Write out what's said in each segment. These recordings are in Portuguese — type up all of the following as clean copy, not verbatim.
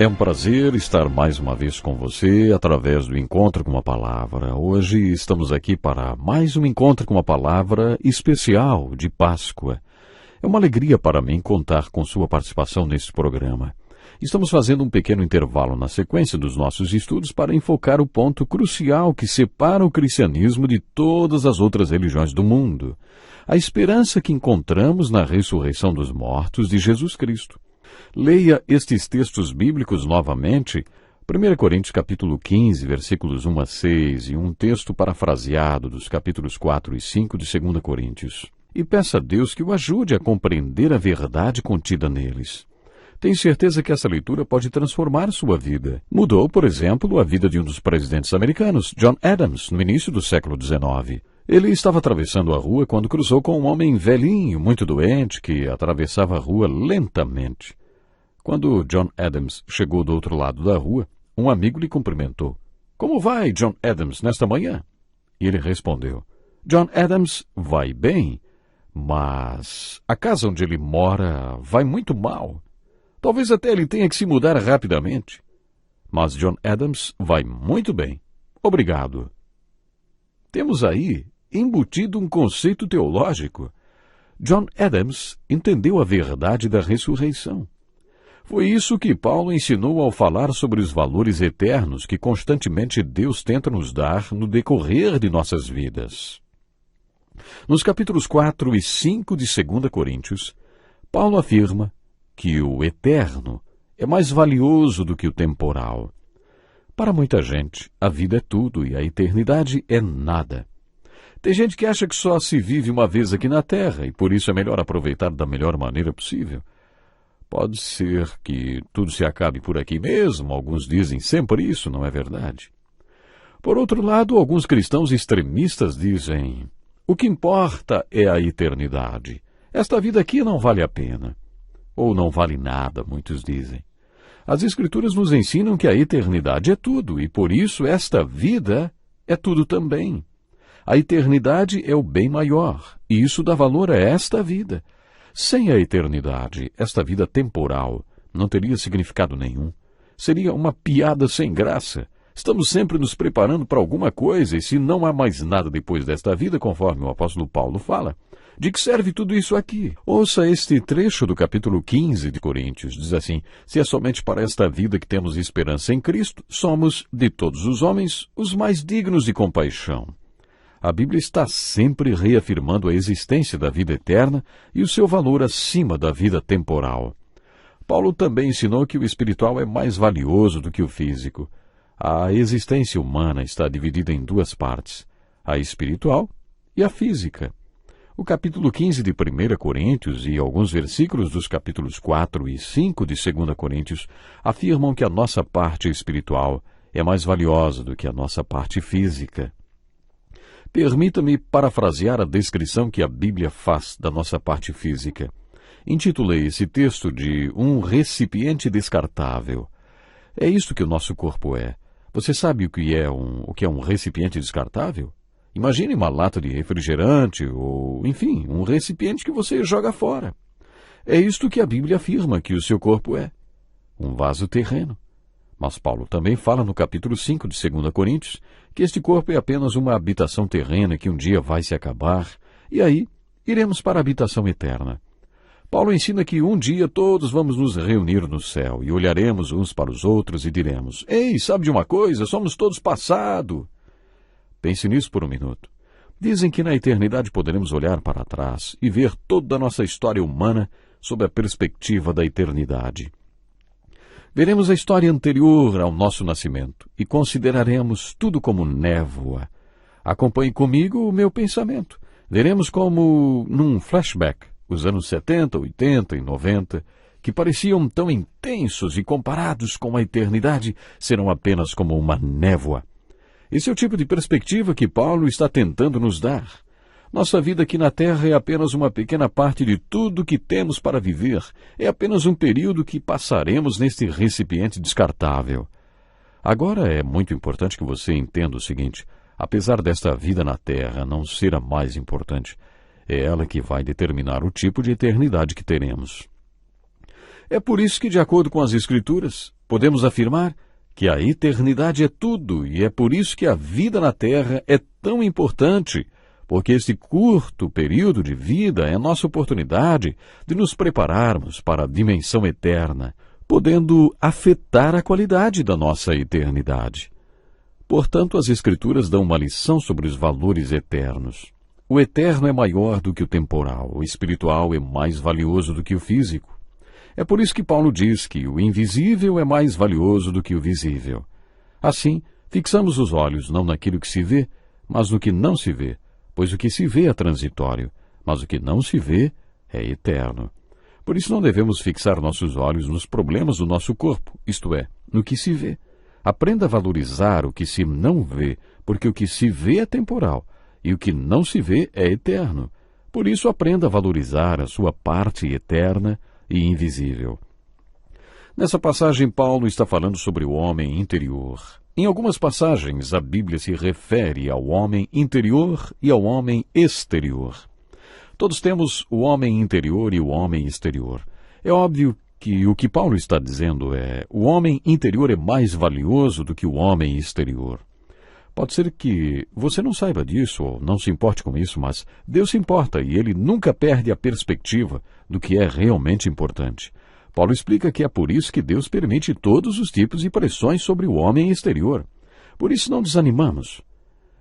É um prazer estar mais uma vez com você através do Encontro com a Palavra. Hoje estamos aqui para mais um Encontro com a Palavra especial de Páscoa. É uma alegria para mim contar com sua participação neste programa. Estamos fazendo um pequeno intervalo na sequência dos nossos estudos para enfocar o ponto crucial que separa o cristianismo de todas as outras religiões do mundo: a esperança que encontramos na ressurreição dos mortos de Jesus Cristo. Leia estes textos bíblicos novamente, 1 Coríntios capítulo 15, versículos 1 a 6, e um texto parafraseado dos capítulos 4 e 5 de 2 Coríntios. E peça a Deus que o ajude a compreender a verdade contida neles. Tenho certeza que essa leitura pode transformar sua vida. Mudou, por exemplo, a vida de um dos presidentes americanos, John Adams, no início do século XIX. Ele estava atravessando a rua quando cruzou com um homem velhinho, muito doente, que atravessava a rua lentamente. Quando John Adams chegou do outro lado da rua, um amigo lhe cumprimentou. "Como vai, John Adams, nesta manhã?" E ele respondeu: "John Adams vai bem, mas a casa onde ele mora vai muito mal. Talvez até ele tenha que se mudar rapidamente. Mas John Adams vai muito bem. Obrigado." Temos aí embutido um conceito teológico. John Adams entendeu a verdade da ressurreição. Foi isso que Paulo ensinou ao falar sobre os valores eternos que constantemente Deus tenta nos dar no decorrer de nossas vidas. Nos capítulos 4 e 5 de 2 Coríntios, Paulo afirma que o eterno é mais valioso do que o temporal. Para muita gente, a vida é tudo e a eternidade é nada. Tem gente que acha que só se vive uma vez aqui na Terra e por isso é melhor aproveitar da melhor maneira possível. Pode ser que tudo se acabe por aqui mesmo, alguns dizem sempre isso, não é verdade? Por outro lado, alguns cristãos extremistas dizem: o que importa é a eternidade. Esta vida aqui não vale a pena. Ou não vale nada, muitos dizem. As Escrituras nos ensinam que a eternidade é tudo, e por isso esta vida é tudo também. A eternidade é o bem maior, e isso dá valor a esta vida. Sem a eternidade, esta vida temporal não teria significado nenhum. Seria uma piada sem graça. Estamos sempre nos preparando para alguma coisa, e se não há mais nada depois desta vida, conforme o apóstolo Paulo fala, de que serve tudo isso aqui? Ouça este trecho do capítulo 15 de Coríntios. Diz assim: se é somente para esta vida que temos esperança em Cristo, somos, de todos os homens, os mais dignos de compaixão. A Bíblia está sempre reafirmando a existência da vida eterna e o seu valor acima da vida temporal. Paulo também ensinou que o espiritual é mais valioso do que o físico. A existência humana está dividida em duas partes: a espiritual e a física. O capítulo 15 de 1 Coríntios e alguns versículos dos capítulos 4 e 5 de 2 Coríntios afirmam que a nossa parte espiritual é mais valiosa do que a nossa parte física. Permita-me parafrasear a descrição que a Bíblia faz da nossa parte física. Intitulei esse texto de um recipiente descartável. É isto que o nosso corpo é. Você sabe o que é um recipiente descartável? Imagine uma lata de refrigerante ou, enfim, um recipiente que você joga fora. É isto que a Bíblia afirma que o seu corpo é: um vaso terreno. Mas Paulo também fala no capítulo 5 de 2 Coríntios que este corpo é apenas uma habitação terrena que um dia vai se acabar, e aí iremos para a habitação eterna. Paulo ensina que um dia todos vamos nos reunir no céu e olharemos uns para os outros e diremos: ei, sabe de uma coisa? Somos todos passado. Pense nisso por um minuto. Dizem que na eternidade poderemos olhar para trás e ver toda a nossa história humana sob a perspectiva da eternidade. Veremos a história anterior ao nosso nascimento e consideraremos tudo como névoa. Acompanhe comigo o meu pensamento. Veremos como, num flashback, os anos 70, 80 e 90, que pareciam tão intensos e comparados com a eternidade, serão apenas como uma névoa. Esse é o tipo de perspectiva que Paulo está tentando nos dar. Nossa vida aqui na Terra é apenas uma pequena parte de tudo que temos para viver. É apenas um período que passaremos neste recipiente descartável. Agora é muito importante que você entenda o seguinte: apesar desta vida na Terra não ser a mais importante, é ela que vai determinar o tipo de eternidade que teremos. É por isso que, de acordo com as Escrituras, Podemos afirmar que a eternidade é tudo, e é por isso que a vida na Terra é tão importante, porque este curto período de vida é nossa oportunidade de nos prepararmos para a dimensão eterna, podendo afetar a qualidade da nossa eternidade. Portanto, as Escrituras dão uma lição sobre os valores eternos. O eterno é maior do que o temporal, o espiritual é mais valioso do que o físico. É por isso que Paulo diz que o invisível é mais valioso do que o visível. Assim, fixamos os olhos não naquilo que se vê, mas no que não se vê, pois o que se vê é transitório, mas o que não se vê é eterno. Por isso não devemos fixar nossos olhos nos problemas do nosso corpo, isto é, no que se vê. Aprenda a valorizar o que se não vê, porque o que se vê é temporal, e o que não se vê é eterno. Por isso aprenda a valorizar a sua parte eterna e invisível. Nessa passagem, Paulo está falando sobre o homem interior. Em algumas passagens, a Bíblia se refere ao homem interior e ao homem exterior. Todos temos o homem interior e o homem exterior. É óbvio que o que Paulo está dizendo é: o homem interior é mais valioso do que o homem exterior. Pode ser que você não saiba disso ou não se importe com isso, mas Deus se importa e Ele nunca perde a perspectiva do que é realmente importante. Paulo explica que é por isso que Deus permite todos os tipos de pressões sobre o homem exterior. Por isso não desanimamos.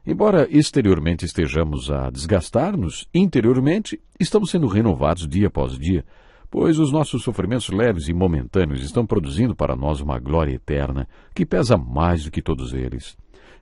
Embora exteriormente estejamos a desgastar-nos, interiormente estamos sendo renovados dia após dia, pois os nossos sofrimentos leves e momentâneos estão produzindo para nós uma glória eterna que pesa mais do que todos eles.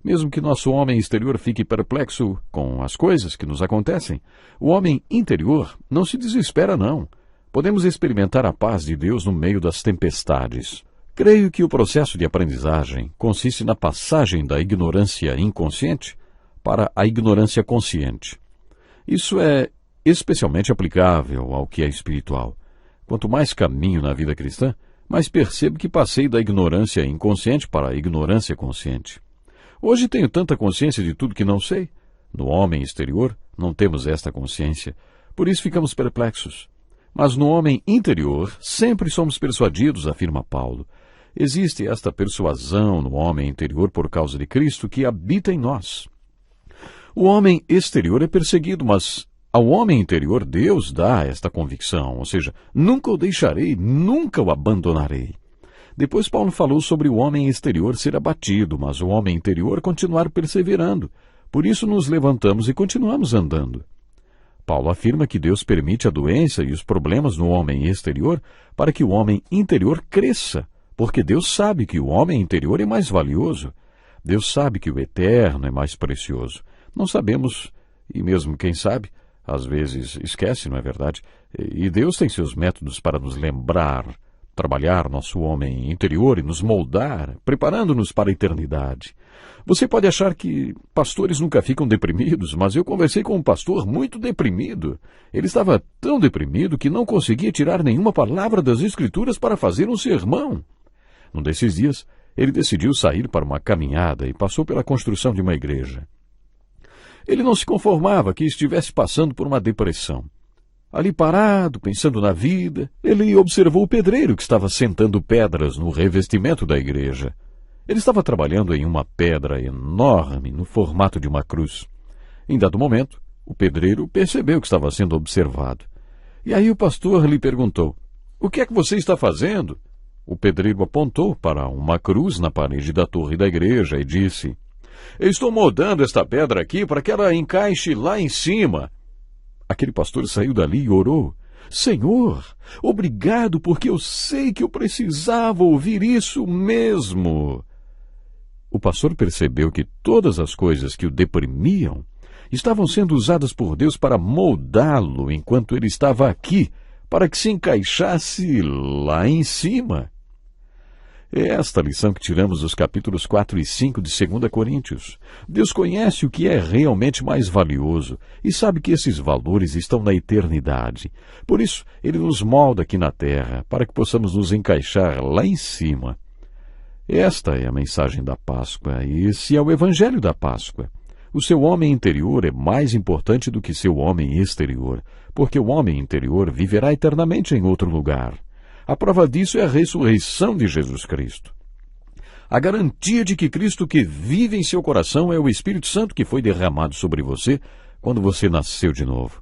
Mesmo que nosso homem exterior fique perplexo com as coisas que nos acontecem, o homem interior não se desespera, não. Podemos experimentar a paz de Deus no meio das tempestades. Creio que o processo de aprendizagem consiste na passagem da ignorância inconsciente para a ignorância consciente. Isso é especialmente aplicável ao que é espiritual. Quanto mais caminho na vida cristã, mais percebo que passei da ignorância inconsciente para a ignorância consciente. Hoje tenho tanta consciência de tudo que não sei. No homem exterior, não temos esta consciência, por isso ficamos perplexos. Mas no homem interior, sempre somos persuadidos, afirma Paulo. Existe esta persuasão no homem interior por causa de Cristo que habita em nós. O homem exterior é perseguido, mas ao homem interior Deus dá esta convicção, ou seja, nunca o deixarei, nunca o abandonarei. Depois Paulo falou sobre o homem exterior ser abatido, mas o homem interior continuar perseverando. Por isso nos levantamos e continuamos andando. Paulo afirma que Deus permite a doença e os problemas no homem exterior para que o homem interior cresça, porque Deus sabe que o homem interior é mais valioso. Deus sabe que o eterno é mais precioso. Não sabemos, e mesmo quem sabe, às vezes esquece, não é verdade? E Deus tem seus métodos para nos lembrar, trabalhar nosso homem interior e nos moldar, preparando-nos para a eternidade. Você pode achar que pastores nunca ficam deprimidos, mas eu conversei com um pastor muito deprimido. Ele estava tão deprimido que não conseguia tirar nenhuma palavra das Escrituras para fazer um sermão. Num desses dias, ele decidiu sair para uma caminhada e passou pela construção de uma igreja. Ele não se conformava que estivesse passando por uma depressão. Ali parado, pensando na vida, ele observou o pedreiro que estava sentando pedras no revestimento da igreja. Ele estava trabalhando em uma pedra enorme no formato de uma cruz. Em dado momento, o pedreiro percebeu que estava sendo observado. E aí o pastor lhe perguntou: "O que é que você está fazendo?" O pedreiro apontou para uma cruz na parede da torre da igreja e disse: "Eu estou moldando esta pedra aqui para que ela encaixe lá em cima." Aquele pastor saiu dali e orou: "Senhor, obrigado, porque eu sei que eu precisava ouvir isso mesmo." O pastor percebeu que todas as coisas que o deprimiam estavam sendo usadas por Deus para moldá-lo enquanto ele estava aqui, para que se encaixasse lá em cima. É esta a lição que tiramos dos capítulos 4 e 5 de 2 Coríntios. Deus conhece o que é realmente mais valioso e sabe que esses valores estão na eternidade. Por isso, Ele nos molda aqui na terra, para que possamos nos encaixar lá em cima. Esta é a mensagem da Páscoa e esse é o Evangelho da Páscoa. O seu homem interior é mais importante do que seu homem exterior, porque o homem interior viverá eternamente em outro lugar. A prova disso é a ressurreição de Jesus Cristo. A garantia de que Cristo que vive em seu coração é o Espírito Santo que foi derramado sobre você quando você nasceu de novo.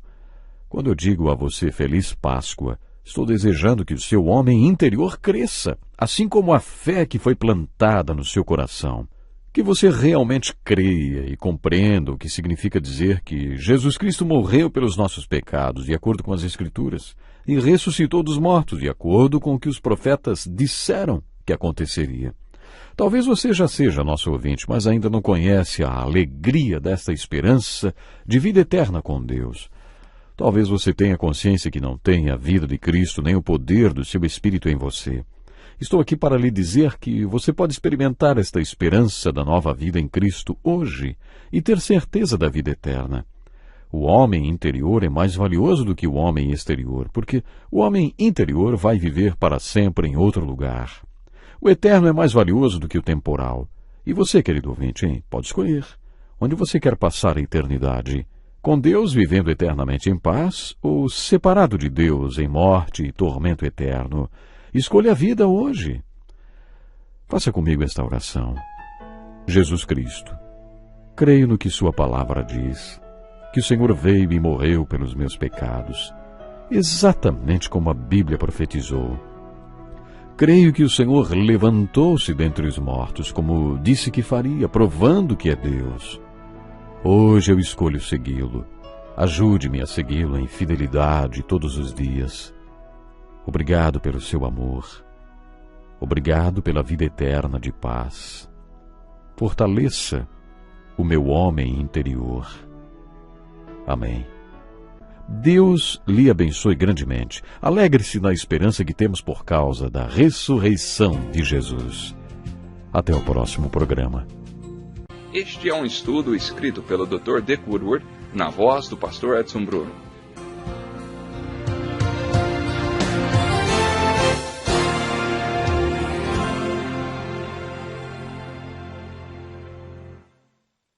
Quando eu digo a você Feliz Páscoa, estou desejando que o seu homem interior cresça, assim como a fé que foi plantada no seu coração. Que você realmente creia e compreenda o que significa dizer que Jesus Cristo morreu pelos nossos pecados, de acordo com as Escrituras, e ressuscitou dos mortos, de acordo com o que os profetas disseram que aconteceria. Talvez você já seja nosso ouvinte, mas ainda não conhece a alegria desta esperança de vida eterna com Deus. Talvez você tenha consciência que não tem a vida de Cristo nem o poder do seu Espírito em você. Estou aqui para lhe dizer que você pode experimentar esta esperança da nova vida em Cristo hoje e ter certeza da vida eterna. O homem interior é mais valioso do que o homem exterior, porque o homem interior vai viver para sempre em outro lugar. O eterno é mais valioso do que o temporal. E você, querido ouvinte, hein? Pode escolher. Onde você quer passar a eternidade? Com Deus vivendo eternamente em paz ou separado de Deus em morte e tormento eterno? Escolha a vida hoje. Faça comigo esta oração. Jesus Cristo, creio no que sua palavra diz, que o Senhor veio e morreu pelos meus pecados, exatamente como a Bíblia profetizou. Creio que o Senhor levantou-se dentre os mortos, como disse que faria, provando que é Deus. Hoje eu escolho segui-lo. Ajude-me a segui-lo em fidelidade todos os dias. Obrigado pelo seu amor. Obrigado pela vida eterna de paz. Fortaleça o meu homem interior. Amém. Deus lhe abençoe grandemente. Alegre-se na esperança que temos por causa da ressurreição de Jesus. Até o próximo programa. Este é um estudo escrito pelo Dr. Dick Woodward, na voz do pastor Edson Bruno.